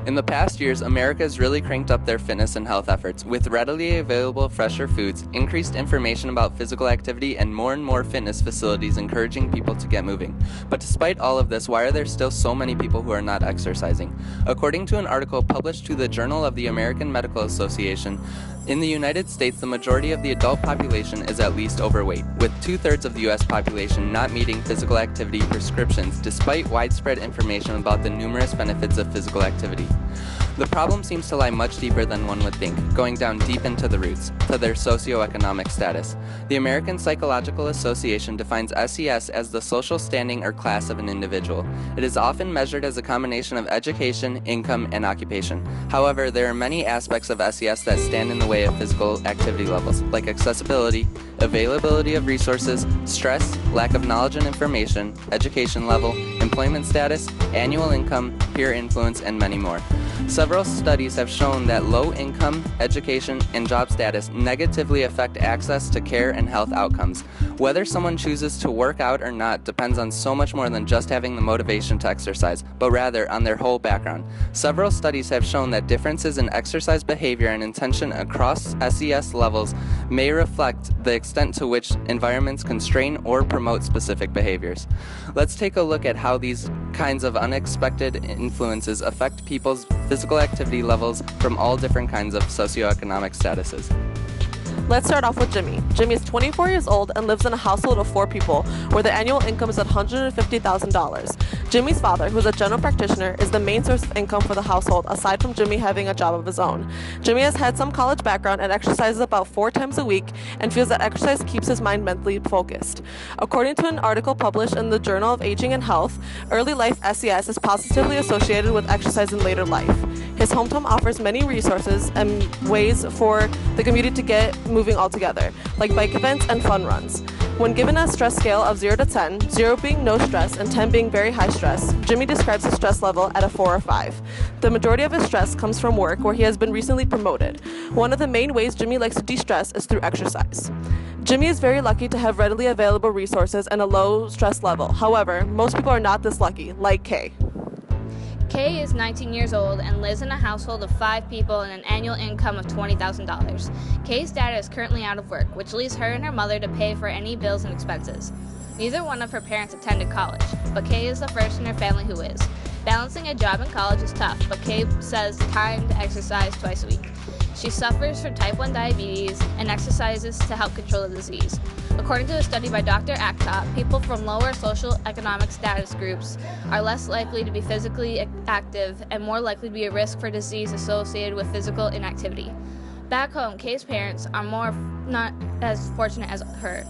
In the past years, America has really cranked up their fitness and health efforts, with readily available fresher foods, increased information about physical activity, and more fitness facilities encouraging people to get moving. But despite all of this, why are there still so many people who are not exercising? According to an article published to the Journal of the American Medical Association, in the United States, the majority of the adult population is at least overweight, with 2/3 of the U.S. population not meeting physical activity prescriptions despite widespread information about the numerous benefits of physical activity. The problem seems to lie much deeper than one would think, going down deep into the roots, to their socioeconomic status. The American Psychological Association defines SES as the social standing or class of an individual. It is often measured as a combination of education, income, and occupation. However, there are many aspects of SES that stand in the way of physical activity levels, like accessibility, availability of resources, stress, lack of knowledge and information, education level, employment status, annual income, peer influence, and many more. Several studies have shown that low income, education, and job status negatively affect access to care and health outcomes. Whether someone chooses to work out or not depends on so much more than just having the motivation to exercise, but rather on their whole background. Several studies have shown that differences in exercise behavior and intention across SES levels may reflect the extent to which environments constrain or promote specific behaviors. Let's take a look at how these kinds of unexpected influences affect people's physical activity levels from all different kinds of socioeconomic statuses. Let's start off with Jimmy. Jimmy is 24 years old and lives in a household of 4 people, where the annual income is at $150,000. Jimmy's father, who is a general practitioner, is the main source of income for the household, aside from Jimmy having a job of his own. Jimmy has had some college background and exercises about 4 times a week and feels that exercise keeps his mind mentally focused. According to an article published in the Journal of Aging and Health, early life SES is positively associated with exercise in later life. His hometown offers many resources and ways for the community to get moving altogether, like bike events and fun runs. When given a stress scale of 0 to 10, 0 being no stress and 10 being very high stress, Jimmy describes his stress level at a 4 or 5. The majority of his stress comes from work, where he has been recently promoted. One of the main ways Jimmy likes to de-stress is through exercise. Jimmy is very lucky to have readily available resources and a low stress level. However, most people are not this lucky, like Kay. Kay is 19 years old and lives in a household of 5 people and an annual income of $20,000. Kay's dad is currently out of work, which leaves her and her mother to pay for any bills and expenses. Neither one of her parents attended college, but Kay is the first in her family who is. Balancing a job and college is tough, but Kay says time to exercise twice a week. She suffers from type 1 diabetes and exercises to help control the disease. According to a study by Dr. Actop, people from lower socioeconomic status groups are less likely to be physically active and more likely to be a risk for disease associated with physical inactivity. Back home, Kay's parents are not as fortunate as her.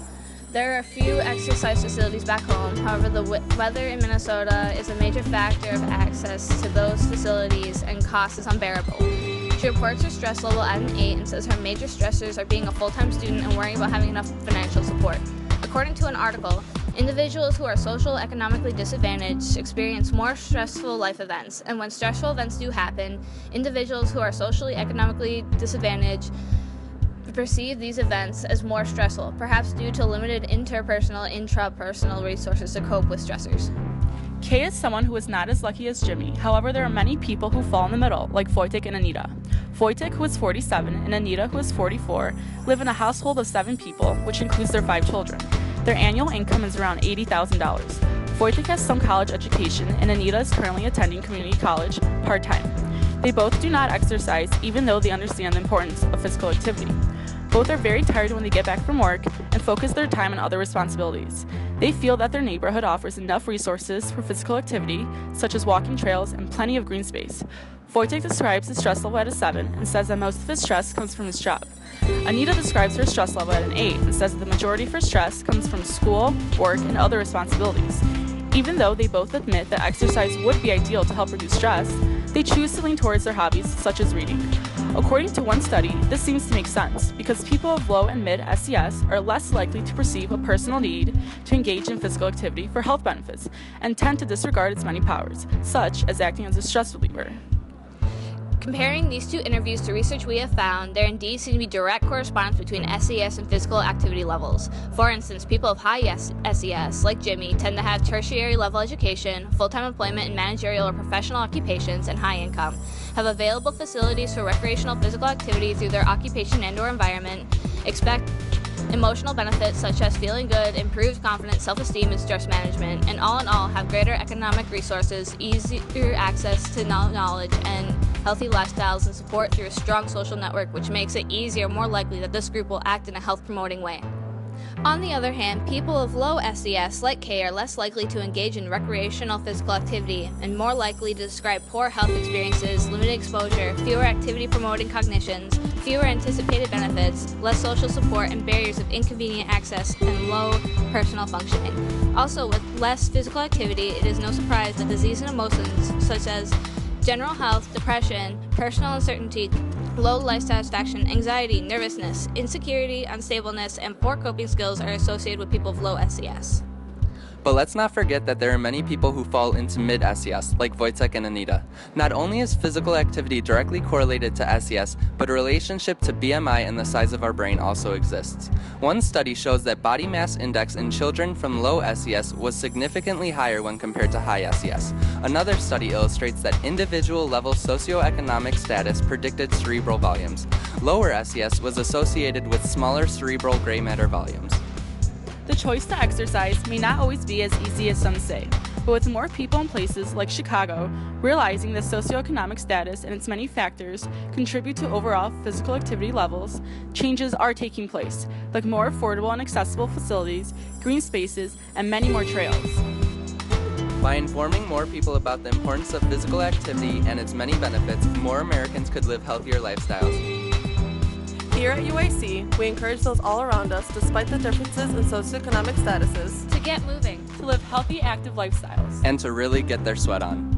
There are a few exercise facilities back home. However, the weather in Minnesota is a major factor of access to those facilities, and cost is unbearable. She reports her stress level at an 8 and says her major stressors are being a full-time student and worrying about having enough financial support. According to an article, individuals who are socioeconomically disadvantaged experience more stressful life events, and when stressful events do happen, individuals who are socially economically disadvantaged perceive these events as more stressful, perhaps due to limited interpersonal, intrapersonal resources to cope with stressors. Kay is someone who is not as lucky as Jimmy. However, there are many people who fall in the middle, like Wojtek and Anita. Wojtek, who is 47, and Anita, who is 44, live in a household of 7 people, which includes their 5 children. Their annual income is around $80,000. Wojtek has some college education, and Anita is currently attending community college part-time. They both do not exercise, even though they understand the importance of physical activity. Both are very tired when they get back from work and focus their time on other responsibilities. They feel that their neighborhood offers enough resources for physical activity, such as walking trails and plenty of green space. Wojtek describes his stress level at a 7 and says that most of his stress comes from his job. Anita describes her stress level at an 8 and says that the majority of her stress comes from school, work, and other responsibilities. Even though they both admit that exercise would be ideal to help reduce stress, they choose to lean towards their hobbies, such as reading. According to one study, this seems to make sense because people of low and mid SES are less likely to perceive a personal need to engage in physical activity for health benefits and tend to disregard its many powers, such as acting as a stress reliever. Comparing these two interviews to research we have found, there indeed seem to be direct correspondence between SES and physical activity levels. For instance, people of high SES, like Jimmy, tend to have tertiary level education, full-time employment in managerial or professional occupations, and high income, have available facilities for recreational physical activity through their occupation and/or environment, expect emotional benefits such as feeling good, improved confidence, self-esteem, and stress management, and all in all have greater economic resources, easier access to knowledge, and healthy lifestyles and support through a strong social network, which makes it easier, more likely that this group will act in a health-promoting way. On the other hand, people of low SES, like Kay, are less likely to engage in recreational physical activity and more likely to describe poor health experiences, limited exposure, fewer activity-promoting cognitions, fewer anticipated benefits, less social support, and barriers of inconvenient access and low personal functioning. Also, with less physical activity, it is no surprise that disease and emotions such as general health, depression, personal uncertainty, low life satisfaction, anxiety, nervousness, insecurity, unstableness, and poor coping skills are associated with people of low SES. But let's not forget that there are many people who fall into mid-SES, like Wojtek and Anita. Not only is physical activity directly correlated to SES, but a relationship to BMI and the size of our brain also exists. One study shows that body mass index in children from low SES was significantly higher when compared to high SES. Another study illustrates that individual-level socioeconomic status predicted cerebral volumes. Lower SES was associated with smaller cerebral gray matter volumes. The choice to exercise may not always be as easy as some say, but with more people in places like Chicago realizing that socioeconomic status and its many factors contribute to overall physical activity levels, changes are taking place, like more affordable and accessible facilities, green spaces, and many more trails. By informing more people about the importance of physical activity and its many benefits, more Americans could live healthier lifestyles. Here at UIC, we encourage those all around us, despite the differences in socioeconomic statuses, To get moving. To live healthy, active lifestyles. And to really get their sweat on.